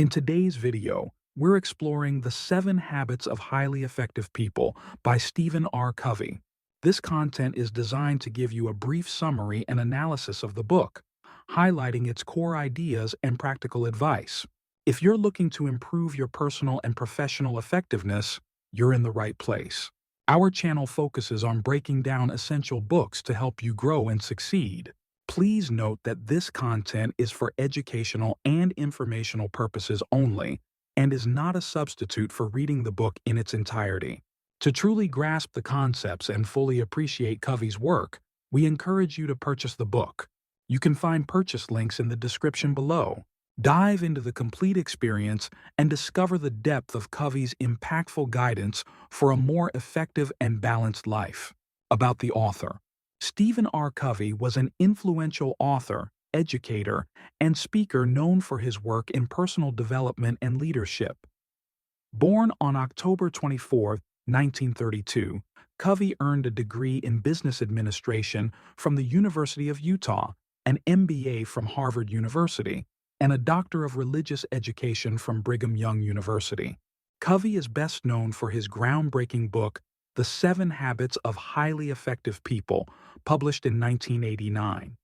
In today's video, we're exploring The 7 Habits of Highly Effective People by Stephen Covey. This content is designed to give you a brief summary and analysis of the book, highlighting its core ideas and practical advice. If you're looking to improve your personal and professional effectiveness, you're in the right place. Our channel focuses on breaking down essential books to help you grow and succeed. Please note that this content is for educational and informational purposes only and is not a substitute for reading the book in its entirety. To truly grasp the concepts and fully appreciate Covey's work, we encourage you to purchase the book. You can find purchase links in the description below. Dive into the complete experience and discover the depth of Covey's impactful guidance for a more effective and balanced life. About the author. Stephen Covey was an influential author, educator, and speaker known for his work in personal development and leadership. Born on October 24, 1932, Covey earned a degree in business administration from the University of Utah, an MBA from Harvard University, and a Doctor of Religious Education from Brigham Young University. Covey is best known for his groundbreaking book, The 7 Habits of Highly Effective People, published in 1989.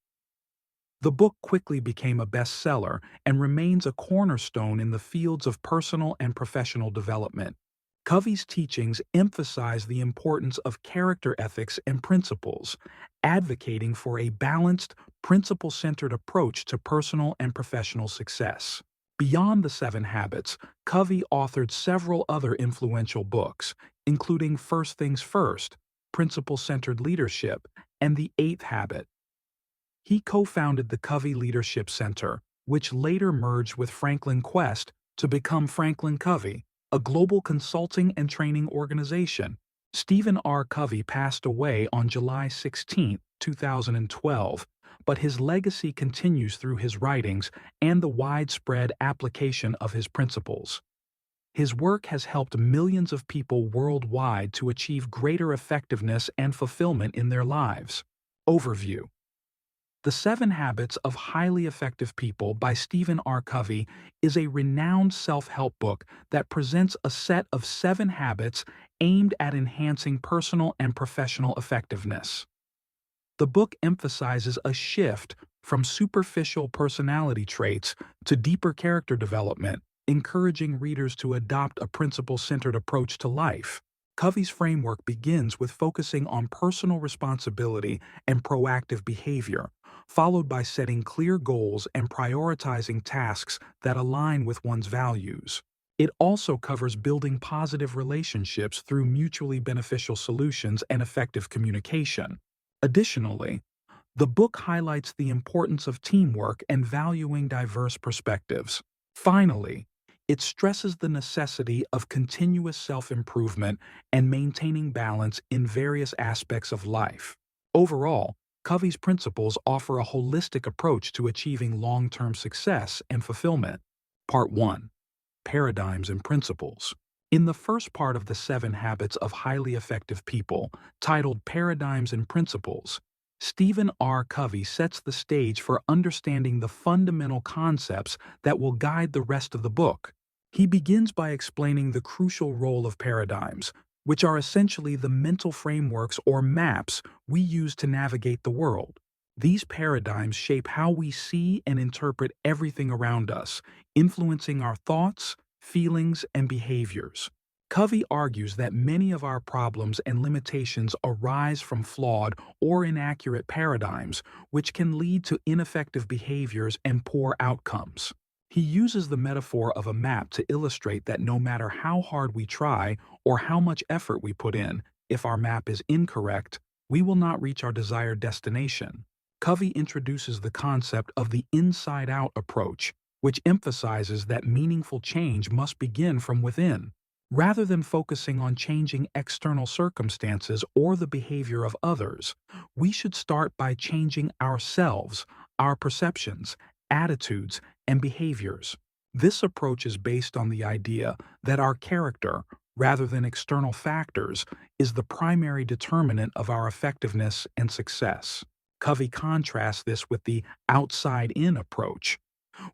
The book quickly became a bestseller and remains a cornerstone in the fields of personal and professional development. Covey's teachings emphasize the importance of character ethics and principles, advocating for a balanced, principle-centered approach to personal and professional success. Beyond the 7 habits, Covey authored several other influential books, including First Things First, Principle-Centered Leadership, and The 8th Habit. He co-founded the Covey Leadership Center, which later merged with Franklin Quest to become Franklin Covey, a global consulting and training organization. Stephen Covey passed away on July 16, 2012, but his legacy continues through his writings and the widespread application of his principles. His work has helped millions of people worldwide to achieve greater effectiveness and fulfillment in their lives. Overview. The 7 Habits of Highly Effective People by Stephen Covey is a renowned self-help book that presents a set of 7 habits aimed at enhancing personal and professional effectiveness. The book emphasizes a shift from superficial personality traits to deeper character development, encouraging readers to adopt a principle-centered approach to life. Covey's framework begins with focusing on personal responsibility and proactive behavior, followed by setting clear goals and prioritizing tasks that align with one's values. It also covers building positive relationships through mutually beneficial solutions and effective communication. Additionally, the book highlights the importance of teamwork and valuing diverse perspectives. Finally, it stresses the necessity of continuous self-improvement and maintaining balance in various aspects of life. Overall, Covey's principles offer a holistic approach to achieving long-term success and fulfillment. Part 1. Paradigms and Principles. In the first part of the 7 Habits of Highly Effective People, titled Paradigms and Principles, Stephen Covey sets the stage for understanding the fundamental concepts that will guide the rest of the book. He begins by explaining the crucial role of paradigms, which are essentially the mental frameworks or maps we use to navigate the world. These paradigms shape how we see and interpret everything around us, influencing our thoughts, feelings, and behaviors. Covey argues that many of our problems and limitations arise from flawed or inaccurate paradigms, which can lead to ineffective behaviors and poor outcomes. He uses the metaphor of a map to illustrate that no matter how hard we try or how much effort we put in, if our map is incorrect, we will not reach our desired destination. Covey introduces the concept of the inside-out approach, which emphasizes that meaningful change must begin from within. Rather than focusing on changing external circumstances or the behavior of others, we should start by changing ourselves, our perceptions, attitudes, and behaviors. This approach is based on the idea that our character, rather than external factors, is the primary determinant of our effectiveness and success. Covey contrasts this with the outside-in approach,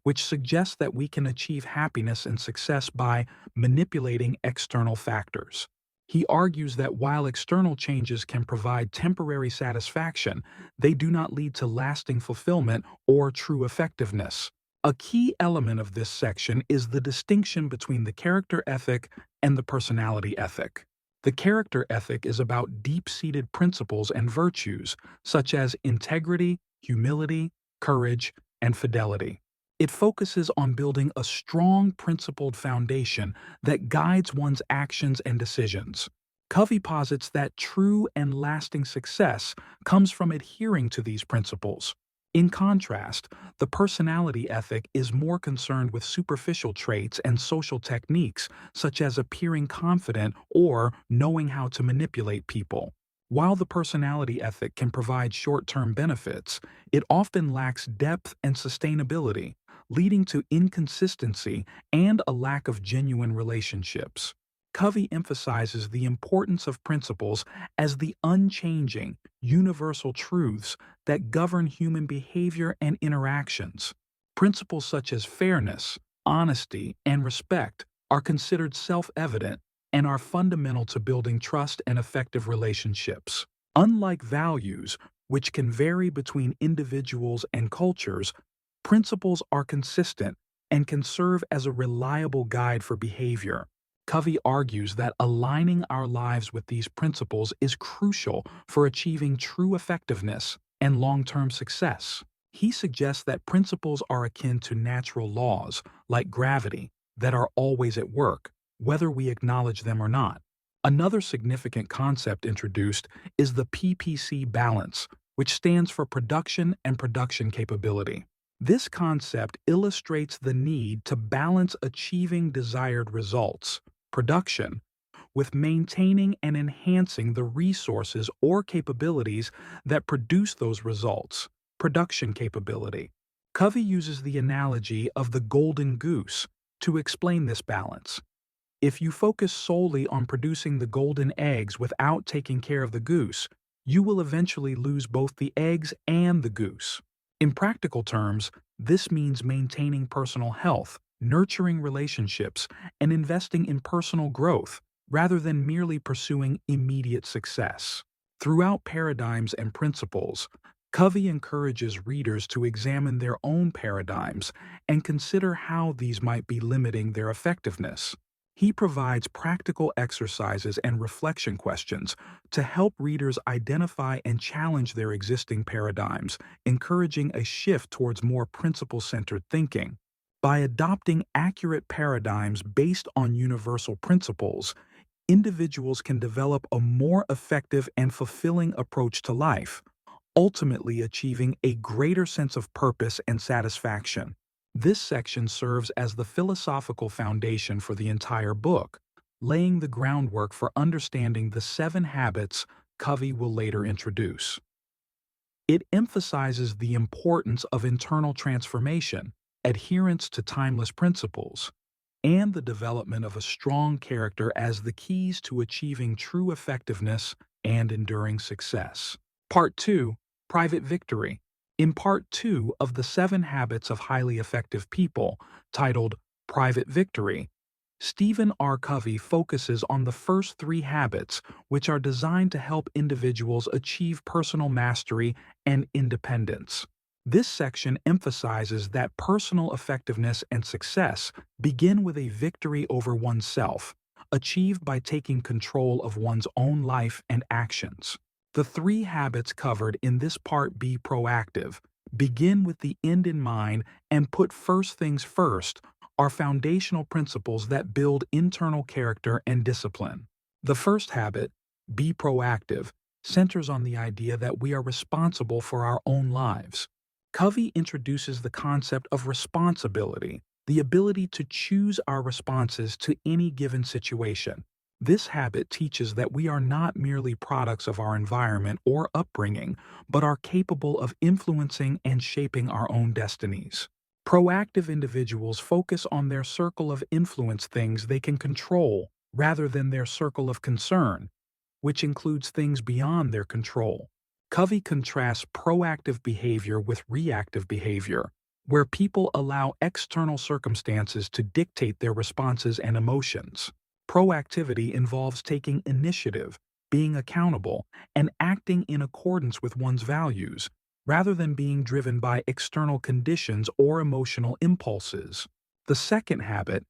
which suggests that we can achieve happiness and success by manipulating external factors. He argues that while external changes can provide temporary satisfaction, they do not lead to lasting fulfillment or true effectiveness. A key element of this section is the distinction between the character ethic and the personality ethic. The character ethic is about deep-seated principles and virtues, such as integrity, humility, courage, and fidelity. It focuses on building a strong, principled foundation that guides one's actions and decisions. Covey posits that true and lasting success comes from adhering to these principles. In contrast, the personality ethic is more concerned with superficial traits and social techniques, such as appearing confident or knowing how to manipulate people. While the personality ethic can provide short-term benefits, it often lacks depth and sustainability, leading to inconsistency and a lack of genuine relationships. Covey emphasizes the importance of principles as the unchanging, universal truths that govern human behavior and interactions. Principles such as fairness, honesty, and respect are considered self-evident and are fundamental to building trust and effective relationships. Unlike values, which can vary between individuals and cultures, principles are consistent and can serve as a reliable guide for behavior. Covey argues that aligning our lives with these principles is crucial for achieving true effectiveness and long-term success. He suggests that principles are akin to natural laws, like gravity, that are always at work, whether we acknowledge them or not. Another significant concept introduced is the PPC balance, which stands for production and production capability. This concept illustrates the need to balance achieving desired results, production, with maintaining and enhancing the resources or capabilities that produce those results, production capability. Covey uses the analogy of the golden goose to explain this balance. If you focus solely on producing the golden eggs without taking care of the goose, you will eventually lose both the eggs and the goose. In practical terms, this means maintaining personal health, nurturing relationships, and investing in personal growth, rather than merely pursuing immediate success. Throughout Paradigms and Principles, Covey encourages readers to examine their own paradigms and consider how these might be limiting their effectiveness. He provides practical exercises and reflection questions to help readers identify and challenge their existing paradigms, encouraging a shift towards more principle-centered thinking. By adopting accurate paradigms based on universal principles, individuals can develop a more effective and fulfilling approach to life, ultimately achieving a greater sense of purpose and satisfaction. This section serves as the philosophical foundation for the entire book, laying the groundwork for understanding the 7 habits Covey will later introduce. It emphasizes the importance of internal transformation, adherence to timeless principles, and the development of a strong character as the keys to achieving true effectiveness and enduring success. Part 2, Private Victory. In Part 2 of the 7 Habits of Highly Effective People, titled Private Victory, Stephen R. Covey focuses on the first 3 habits, which are designed to help individuals achieve personal mastery and independence. This section emphasizes that personal effectiveness and success begin with a victory over oneself, achieved by taking control of one's own life and actions. The 3 habits covered in this part: be proactive, begin with the end in mind, and put first things first, are foundational principles that build internal character and discipline. The first habit, be proactive, centers on the idea that we are responsible for our own lives. Covey introduces the concept of responsibility, the ability to choose our responses to any given situation. This habit teaches that we are not merely products of our environment or upbringing, but are capable of influencing and shaping our own destinies. Proactive individuals focus on their circle of influence, things they can control, rather than their circle of concern, which includes things beyond their control. Covey contrasts proactive behavior with reactive behavior, where people allow external circumstances to dictate their responses and emotions. Proactivity involves taking initiative, being accountable, and acting in accordance with one's values, rather than being driven by external conditions or emotional impulses. The second habit,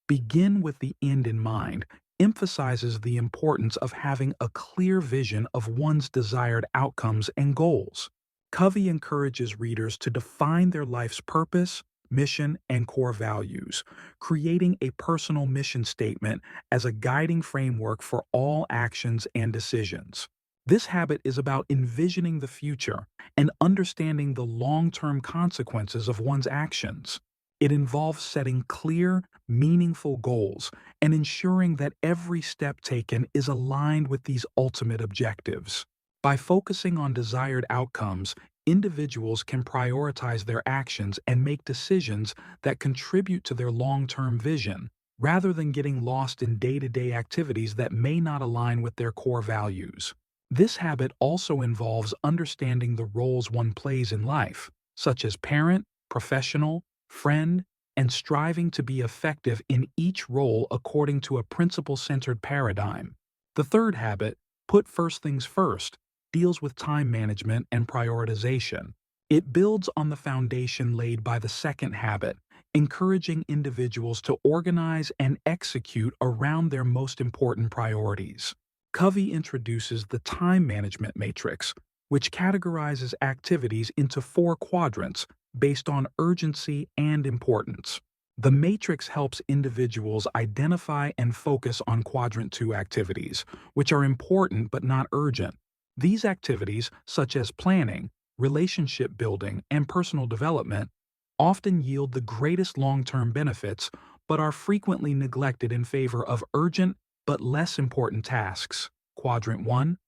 begin with the end in mind, emphasizes the importance of having a clear vision of one's desired outcomes and goals. Covey encourages readers to define their life's purpose, mission, and core values, creating a personal mission statement as a guiding framework for all actions and decisions. This habit is about envisioning the future and understanding the long-term consequences of one's actions. It involves setting clear, meaningful goals and ensuring that every step taken is aligned with these ultimate objectives. By focusing on desired outcomes, individuals can prioritize their actions and make decisions that contribute to their long-term vision, rather than getting lost in day-to-day activities that may not align with their core values. This habit also involves understanding the roles one plays in life, such as parent, professional, friend, and striving to be effective in each role according to a principle-centered paradigm. The third habit, put first things first, deals with time management and prioritization. It builds on the foundation laid by the second habit, encouraging individuals to organize and execute around their most important priorities. Covey introduces the time management matrix, which categorizes activities into 4 quadrants based on urgency and importance. The matrix helps individuals identify and focus on Quadrant 2 activities, which are important but not urgent. These activities, such as planning, relationship building, and personal development, often yield the greatest long-term benefits but are frequently neglected in favor of urgent but less important tasks, Quadrant 1,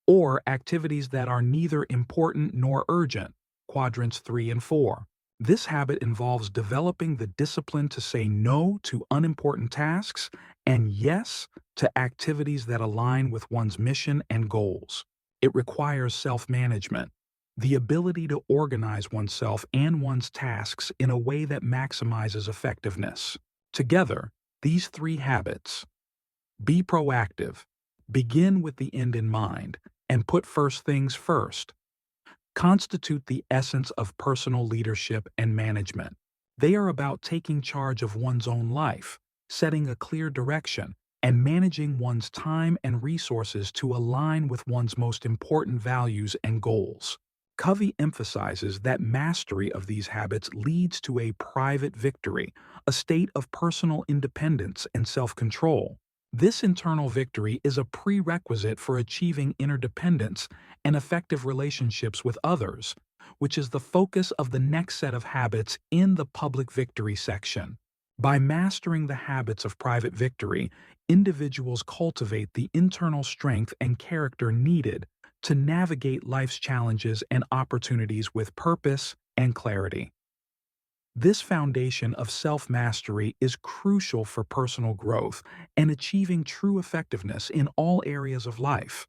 or activities that are neither important nor urgent, Quadrants 3 and 4. This habit involves developing the discipline to say no to unimportant tasks and yes to activities that align with one's mission and goals. It requires self-management, the ability to organize oneself and one's tasks in a way that maximizes effectiveness. Together, these 3 habits, be proactive, begin with the end in mind, and put first things first, constitute the essence of personal leadership and management. They are about taking charge of one's own life, setting a clear direction, and managing one's time and resources to align with one's most important values and goals. Covey emphasizes that mastery of these habits leads to a private victory, a state of personal independence and self-control. This internal victory is a prerequisite for achieving interdependence and effective relationships with others, which is the focus of the next set of habits in the public victory section. By mastering the habits of private victory, individuals cultivate the internal strength and character needed to navigate life's challenges and opportunities with purpose and clarity. This foundation of self-mastery is crucial for personal growth and achieving true effectiveness in all areas of life.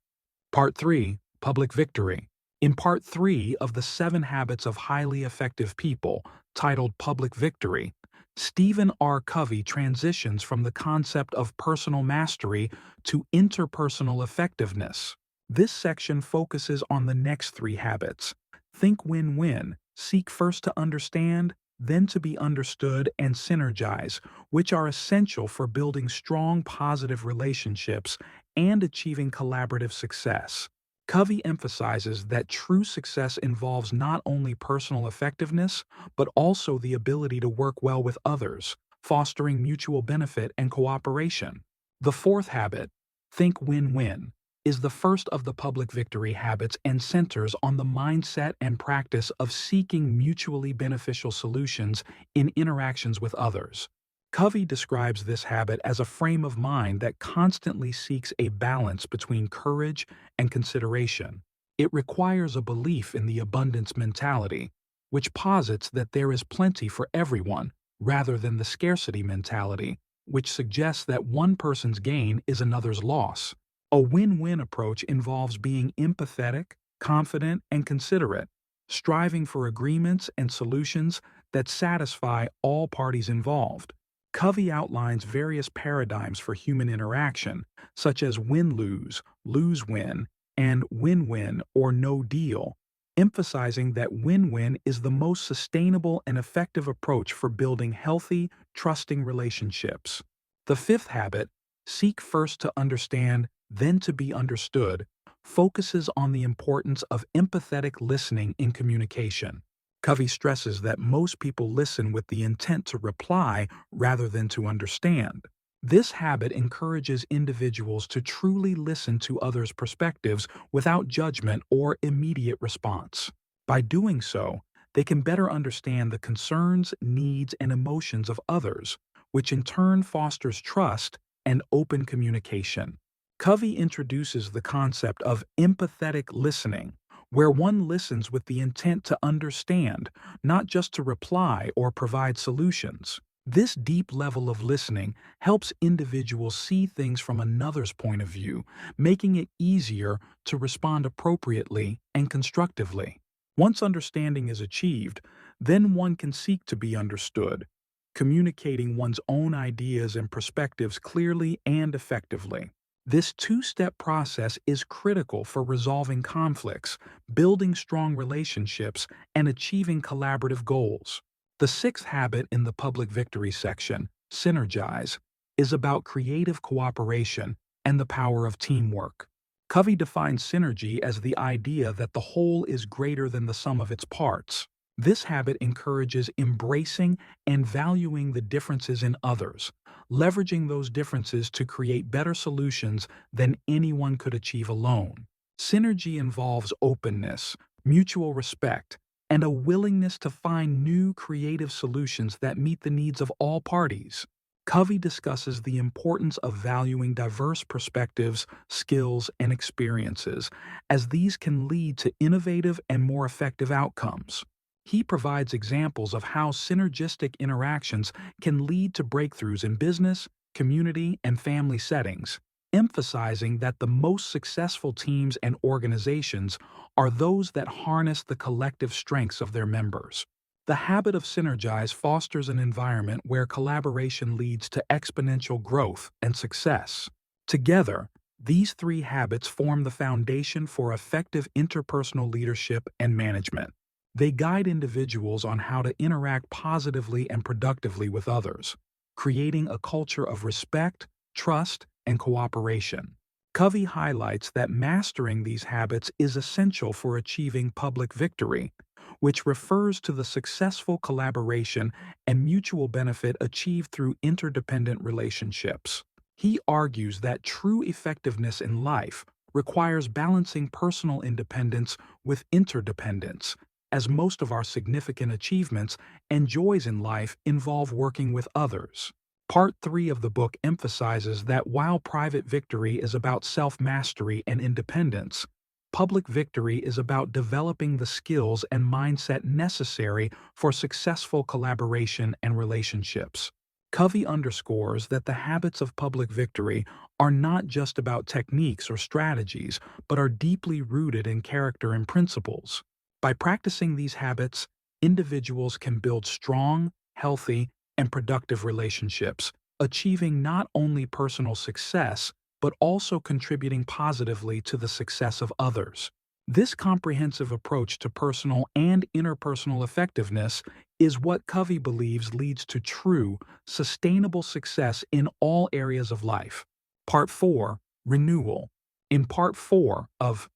Part 3. Public Victory. In Part 3 of the 7 Habits of Highly Effective People, titled Public Victory, Stephen R. Covey transitions from the concept of personal mastery to interpersonal effectiveness. This section focuses on the next 3 habits. Think win-win, seek first to understand, then to be understood, and synergize, which are essential for building strong positive relationships and achieving collaborative success. Covey emphasizes that true success involves not only personal effectiveness, but also the ability to work well with others, fostering mutual benefit and cooperation. The 4th habit, think win-win, is the first of the public victory habits and centers on the mindset and practice of seeking mutually beneficial solutions in interactions with others. Covey describes this habit as a frame of mind that constantly seeks a balance between courage and consideration. It requires a belief in the abundance mentality, which posits that there is plenty for everyone, rather than the scarcity mentality, which suggests that one person's gain is another's loss. A win-win approach involves being empathetic, confident, and considerate, striving for agreements and solutions that satisfy all parties involved. Covey outlines various paradigms for human interaction, such as win-lose, lose-win, and win-win or no deal, emphasizing that win-win is the most sustainable and effective approach for building healthy, trusting relationships. The fifth habit, seek first to understand, then to be understood, focuses on the importance of empathetic listening in communication. Covey stresses that most people listen with the intent to reply rather than to understand. This habit encourages individuals to truly listen to others' perspectives without judgment or immediate response. By doing so, they can better understand the concerns, needs, and emotions of others, which in turn fosters trust and open communication. Covey introduces the concept of empathetic listening, where one listens with the intent to understand, not just to reply or provide solutions. This deep level of listening helps individuals see things from another's point of view, making it easier to respond appropriately and constructively. Once understanding is achieved, then one can seek to be understood, communicating one's own ideas and perspectives clearly and effectively. This two-step process is critical for resolving conflicts, building strong relationships, and achieving collaborative goals. The sixth habit in the public victory section, Synergize, is about creative cooperation and the power of teamwork. Covey defines synergy as the idea that the whole is greater than the sum of its parts. This habit encourages embracing and valuing the differences in others, leveraging those differences to create better solutions than anyone could achieve alone. Synergy involves openness, mutual respect, and a willingness to find new creative solutions that meet the needs of all parties. Covey discusses the importance of valuing diverse perspectives, skills, and experiences, as these can lead to innovative and more effective outcomes. He provides examples of how synergistic interactions can lead to breakthroughs in business, community, and family settings, emphasizing that the most successful teams and organizations are those that harness the collective strengths of their members. The habit of Synergize fosters an environment where collaboration leads to exponential growth and success. Together, these three habits form the foundation for effective interpersonal leadership and management. They guide individuals on how to interact positively and productively with others, creating a culture of respect, trust, and cooperation. Covey highlights that mastering these habits is essential for achieving public victory, which refers to the successful collaboration and mutual benefit achieved through interdependent relationships. He argues that true effectiveness in life requires balancing personal independence with interdependence, as most of our significant achievements and joys in life involve working with others. Part 3 of the book emphasizes that while private victory is about self-mastery and independence, public victory is about developing the skills and mindset necessary for successful collaboration and relationships. Covey underscores that the habits of public victory are not just about techniques or strategies, but are deeply rooted in character and principles. By practicing these habits, individuals can build strong, healthy, and productive relationships, achieving not only personal success, but also contributing positively to the success of others. This comprehensive approach to personal and interpersonal effectiveness is what Covey believes leads to true, sustainable success in all areas of life. Part 4, Renewal. In Part 4 of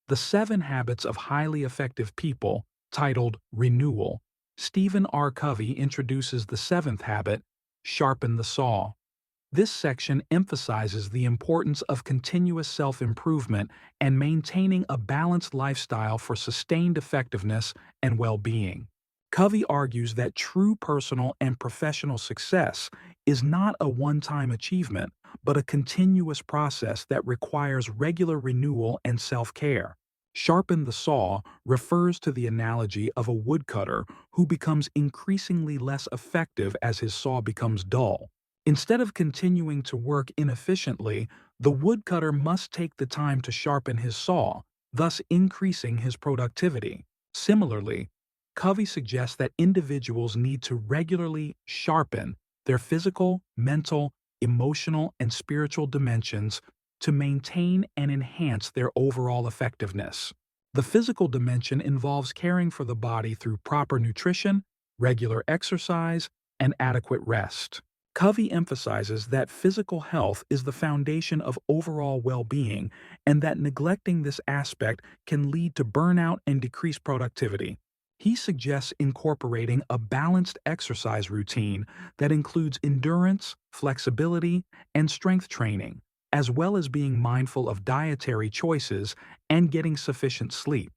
The 7 Habits of Highly Effective People, titled Renewal, Stephen Covey introduces the 7th habit, Sharpen the Saw. This section emphasizes the importance of continuous self-improvement and maintaining a balanced lifestyle for sustained effectiveness and well-being. Covey argues that true personal and professional success is not a one-time achievement, but a continuous process that requires regular renewal and self-care. Sharpen the saw refers to the analogy of a woodcutter who becomes increasingly less effective as his saw becomes dull. Instead of continuing to work inefficiently, the woodcutter must take the time to sharpen his saw, thus increasing his productivity. Similarly, Covey suggests that individuals need to regularly sharpen their physical, mental, emotional, and spiritual dimensions to maintain and enhance their overall effectiveness. The physical dimension involves caring for the body through proper nutrition, regular exercise, and adequate rest. Covey emphasizes that physical health is the foundation of overall well-being and that neglecting this aspect can lead to burnout and decreased productivity. He suggests incorporating a balanced exercise routine that includes endurance, flexibility, and strength training, as well as being mindful of dietary choices and getting sufficient sleep.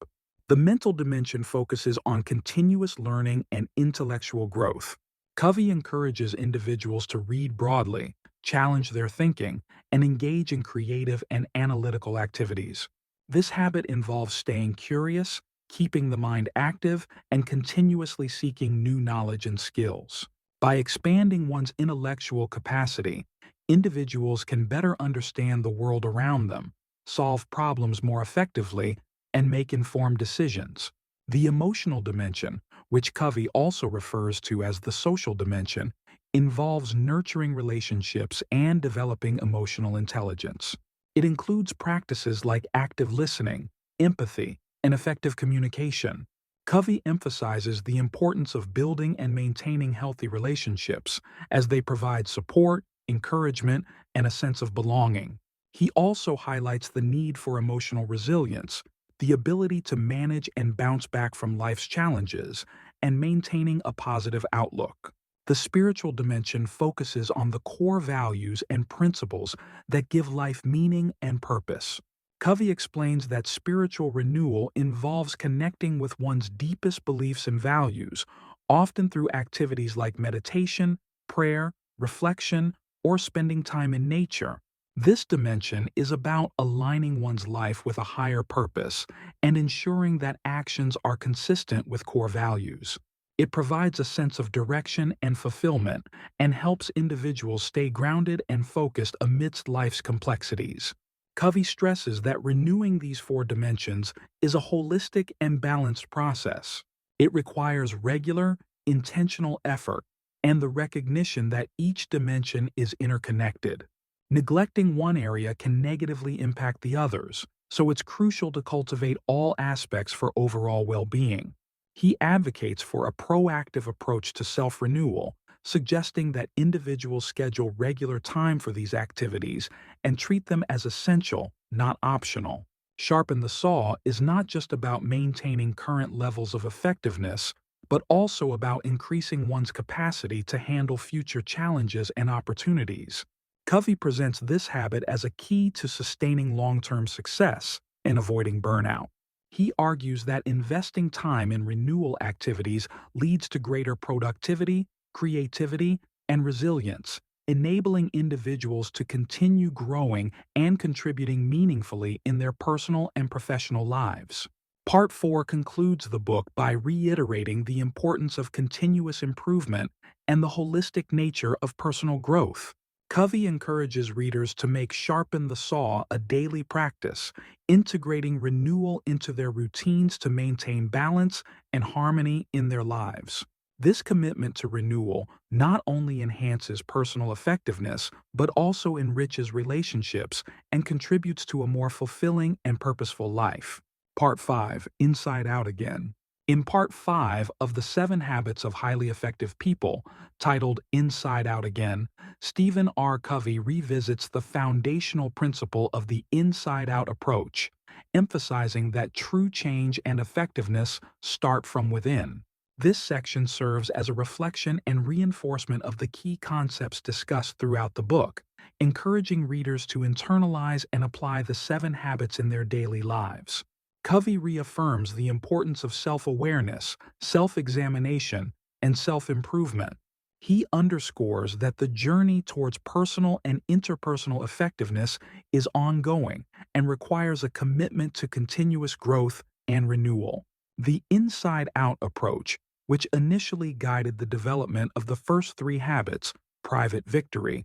The mental dimension focuses on continuous learning and intellectual growth. Covey encourages individuals to read broadly, challenge their thinking, and engage in creative and analytical activities. This habit involves staying curious, keeping the mind active, and continuously seeking new knowledge and skills. By expanding one's intellectual capacity, individuals can better understand the world around them, solve problems more effectively, and make informed decisions. The emotional dimension, which Covey also refers to as the social dimension, involves nurturing relationships and developing emotional intelligence. It includes practices like active listening, empathy, and effective communication. Covey emphasizes the importance of building and maintaining healthy relationships as they provide support, encouragement, and a sense of belonging. He also highlights the need for emotional resilience, the ability to manage and bounce back from life's challenges, and maintaining a positive outlook. The spiritual dimension focuses on the core values and principles that give life meaning and purpose. Covey explains that spiritual renewal involves connecting with one's deepest beliefs and values, often through activities like meditation, prayer, reflection, or spending time in nature. This dimension is about aligning one's life with a higher purpose and ensuring that actions are consistent with core values. It provides a sense of direction and fulfillment and helps individuals stay grounded and focused amidst life's complexities. Covey stresses that renewing these four dimensions is a holistic and balanced process. It requires regular, intentional effort and the recognition that each dimension is interconnected. Neglecting one area can negatively impact the others, so it's crucial to cultivate all aspects for overall well-being. He advocates for a proactive approach to self-renewal, suggesting that individuals schedule regular time for these activities and treat them as essential, not optional. Sharpen the Saw is not just about maintaining current levels of effectiveness, but also about increasing one's capacity to handle future challenges and opportunities. Covey presents this habit as a key to sustaining long-term success and avoiding burnout. He argues that investing time in renewal activities leads to greater productivity, creativity, and resilience, enabling individuals to continue growing and contributing meaningfully in their personal and professional lives. Part 4 concludes the book by reiterating the importance of continuous improvement and the holistic nature of personal growth. Covey encourages readers to make Sharpen the Saw a daily practice, integrating renewal into their routines to maintain balance and harmony in their lives. This commitment to renewal not only enhances personal effectiveness, but also enriches relationships and contributes to a more fulfilling and purposeful life. Part 5, Inside Out Again. In Part 5 of The 7 Habits of Highly Effective People, titled Inside Out Again, Stephen R. Covey revisits the foundational principle of the inside-out approach, emphasizing that true change and effectiveness start from within. This section serves as a reflection and reinforcement of the key concepts discussed throughout the book, encouraging readers to internalize and apply the 7 habits in their daily lives. Covey reaffirms the importance of self-awareness, self-examination, and self-improvement. He underscores that the journey towards personal and interpersonal effectiveness is ongoing and requires a commitment to continuous growth and renewal. The inside-out approach, which initially guided the development of the first 3 habits, private victory,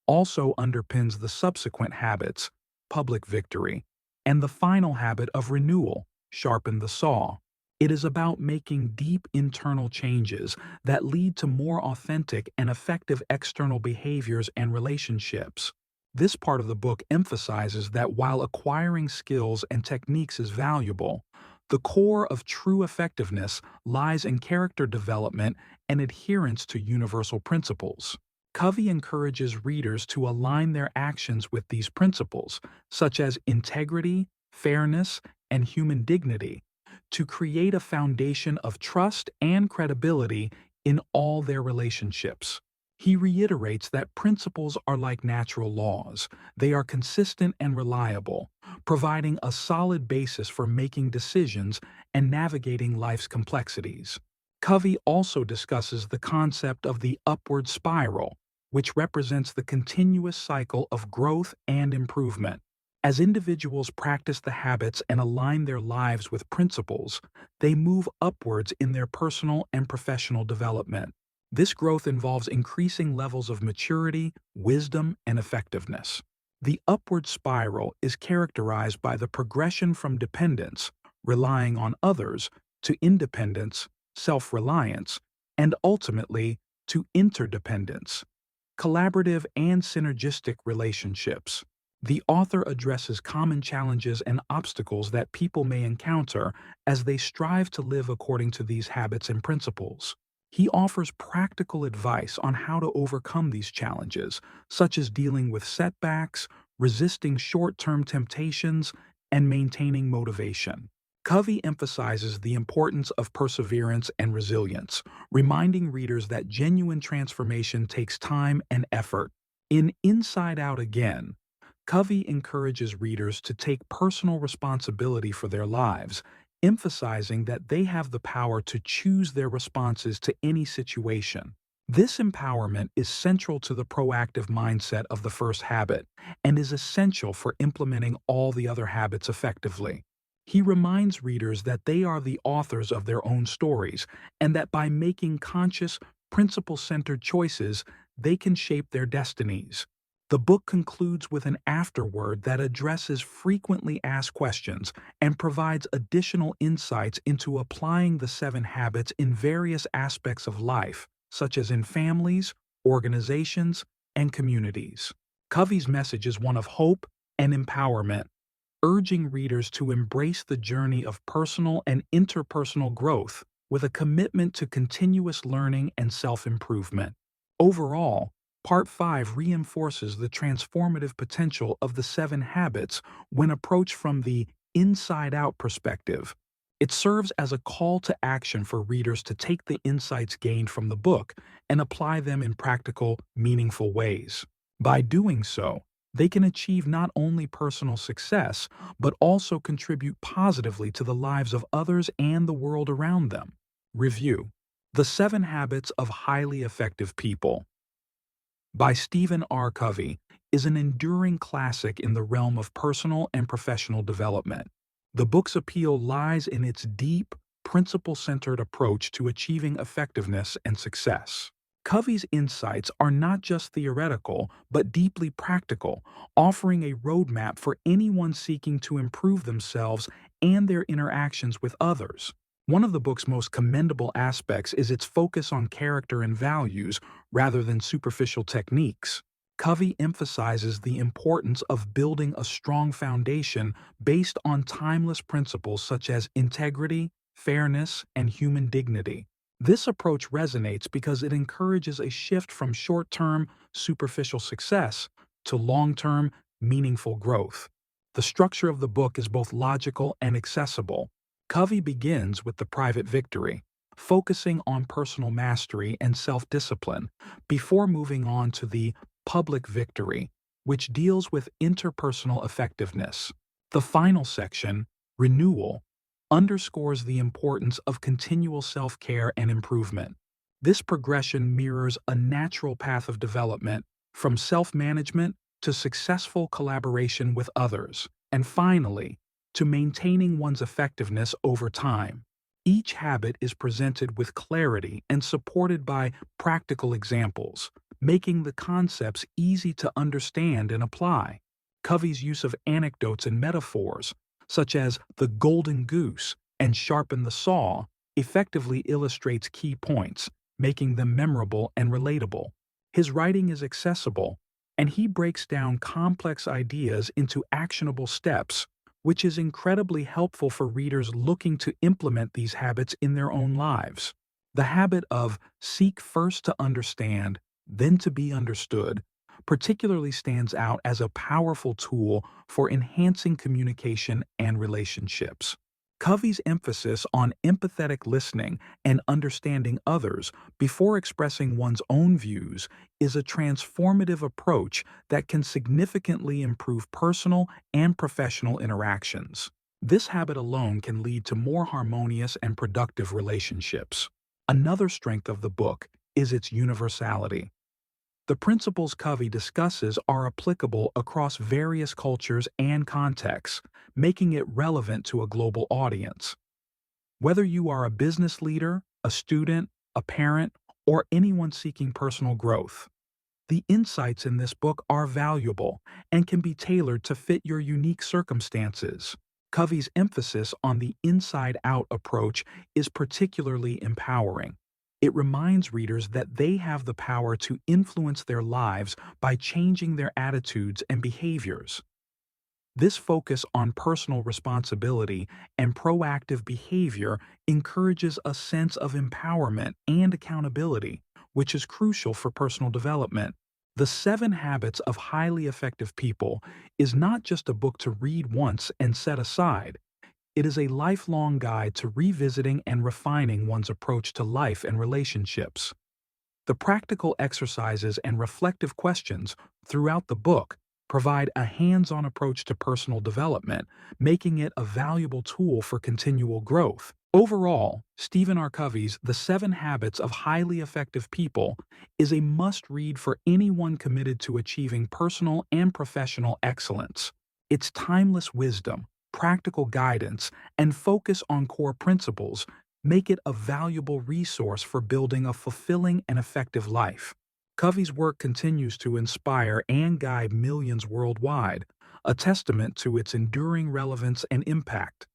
also underpins the subsequent habits, public victory, and the final habit of renewal, sharpen the saw. It is about making deep internal changes that lead to more authentic and effective external behaviors and relationships. This part of the book emphasizes that while acquiring skills and techniques is valuable, the core of true effectiveness lies in character development and adherence to universal principles. Covey encourages readers to align their actions with these principles, such as integrity, fairness, and human dignity, to create a foundation of trust and credibility in all their relationships. He reiterates that principles are like natural laws. They are consistent and reliable, providing a solid basis for making decisions and navigating life's complexities. Covey also discusses the concept of the upward spiral, which represents the continuous cycle of growth and improvement. As individuals practice the habits and align their lives with principles, they move upwards in their personal and professional development. This growth involves increasing levels of maturity, wisdom, and effectiveness. The upward spiral is characterized by the progression from dependence, relying on others, to independence, self-reliance, and ultimately to interdependence, collaborative and synergistic relationships. The author addresses common challenges and obstacles that people may encounter as they strive to live according to these habits and principles. He offers practical advice on how to overcome these challenges, such as dealing with setbacks, resisting short-term temptations, and maintaining motivation. Covey emphasizes the importance of perseverance and resilience, reminding readers that genuine transformation takes time and effort. In Inside Out Again, Covey encourages readers to take personal responsibility for their lives, emphasizing that they have the power to choose their responses to any situation. This empowerment is central to the proactive mindset of the first habit and is essential for implementing all the other habits effectively. He reminds readers that they are the authors of their own stories and that by making conscious, principle-centered choices, they can shape their destinies. The book concludes with an afterword that addresses frequently asked questions and provides additional insights into applying the 7 habits in various aspects of life, such as in families, organizations, and communities. Covey's message is one of hope and empowerment, urging readers to embrace the journey of personal and interpersonal growth with a commitment to continuous learning and self-improvement. Overall, Part 5 reinforces the transformative potential of the 7 habits when approached from the inside-out perspective. It serves as a call to action for readers to take the insights gained from the book and apply them in practical, meaningful ways. By doing so, they can achieve not only personal success, but also contribute positively to the lives of others and the world around them. Review: The 7 Habits of Highly Effective People by Stephen R. Covey is an enduring classic in the realm of personal and professional development. The book's appeal lies in its deep, principle-centered approach to achieving effectiveness and success. Covey's insights are not just theoretical, but deeply practical, offering a roadmap for anyone seeking to improve themselves and their interactions with others. One of the book's most commendable aspects is its focus on character and values rather than superficial techniques. Covey emphasizes the importance of building a strong foundation based on timeless principles such as integrity, fairness, and human dignity. This approach resonates because it encourages a shift from short-term, superficial success to long-term, meaningful growth. The structure of the book is both logical and accessible. Covey begins with the private victory, focusing on personal mastery and self-discipline, before moving on to the public victory, which deals with interpersonal effectiveness. The final section, renewal, underscores the importance of continual self-care and improvement. This progression mirrors a natural path of development, from self-management to successful collaboration with others, and finally, to maintaining one's effectiveness over time. Each habit is presented with clarity and supported by practical examples, making the concepts easy to understand and apply. Covey's use of anecdotes and metaphors, such as the golden goose and Sharpen the Saw effectively illustrates key points, making them memorable and relatable. His writing is accessible, and he breaks down complex ideas into actionable steps, which is incredibly helpful for readers looking to implement these habits in their own lives. The habit of seek first to understand, then to be understood particularly stands out as a powerful tool for enhancing communication and relationships. Covey's emphasis on empathetic listening and understanding others before expressing one's own views is a transformative approach that can significantly improve personal and professional interactions. This habit alone can lead to more harmonious and productive relationships. Another strength of the book is its universality. The principles Covey discusses are applicable across various cultures and contexts, making it relevant to a global audience. Whether you are a business leader, a student, a parent, or anyone seeking personal growth, the insights in this book are valuable and can be tailored to fit your unique circumstances. Covey's emphasis on the inside-out approach is particularly empowering. It reminds readers that they have the power to influence their lives by changing their attitudes and behaviors. This focus on personal responsibility and proactive behavior encourages a sense of empowerment and accountability, which is crucial for personal development. The 7 Habits of Highly Effective People is not just a book to read once and set aside. It is a lifelong guide to revisiting and refining one's approach to life and relationships. The practical exercises and reflective questions throughout the book provide a hands-on approach to personal development, making it a valuable tool for continual growth. Overall, Stephen R. Covey's The 7 Habits of Highly Effective People is a must-read for anyone committed to achieving personal and professional excellence. Its timeless wisdom, practical guidance, and focus on core principles make it a valuable resource for building a fulfilling and effective life. Covey's work continues to inspire and guide millions worldwide, a testament to its enduring relevance and impact.